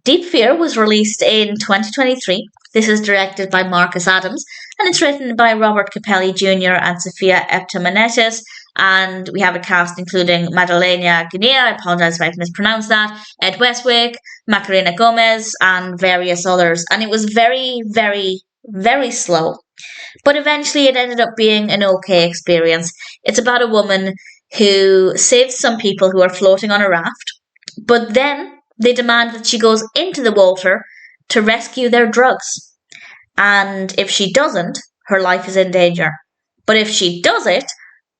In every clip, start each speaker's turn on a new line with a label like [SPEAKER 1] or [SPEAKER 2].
[SPEAKER 1] Deep Fear was released in 2023. This is directed by Marcus Adams, and it's written by Robert Capelli Jr. and Sophia Eptamenitis. And we have a cast including Mãdãlina Ghenea, I apologise if I've mispronounced that, Ed Westwick, Macarena Gómez, and various others. And it was very, very, very slow. But eventually it ended up being an okay experience. It's about a woman who saves some people who are floating on a raft, but then they demand that she goes into the water to rescue their drugs. And if she doesn't, her life is in danger. But if she does it,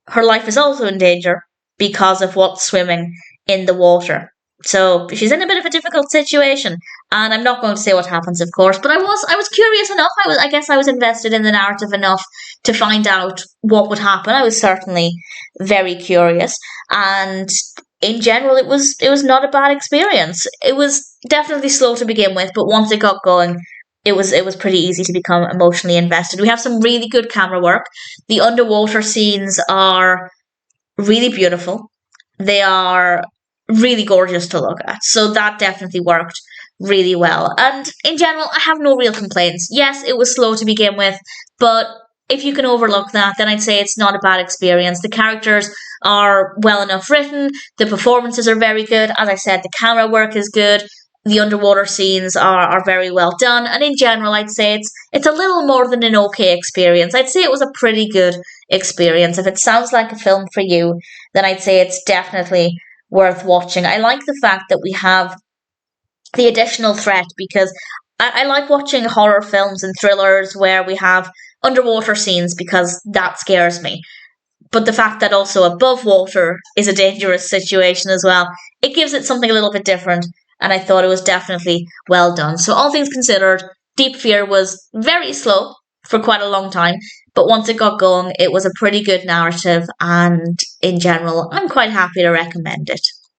[SPEAKER 1] her life is also in danger because of what's swimming in the water. So she's in a bit of a difficult situation, and I'm not going to say what happens, of course, but I was curious enough. I guess I was invested in the narrative enough to find out what would happen. I was certainly very curious, and in general, it was not a bad experience. It was definitely slow to begin with, but once it got going, it was pretty easy to become emotionally invested. We have some really good camera work. The underwater scenes are really beautiful. They are really gorgeous to look at. So that definitely worked really well. And in general, I have no real complaints. Yes, it was slow to begin with, but if you can overlook that, then I'd say it's not a bad experience. The characters are well enough written. The performances are very good. As I said, the camera work is good. The underwater scenes are very well done. And in general, I'd say it's a little more than an okay experience. I'd say it was a pretty good experience. If it sounds like a film for you, then I'd say it's definitely worth watching. I like the fact that we have the additional threat, because I like watching horror films and thrillers where we have underwater scenes, because that scares me. But the fact that also above water is a dangerous situation as well, it gives it something a little bit different. And I thought it was definitely well done. So all things considered, Deep Fear was very slow for quite a long time. But once it got going, it was a pretty good narrative. And in general, I'm quite happy to recommend it.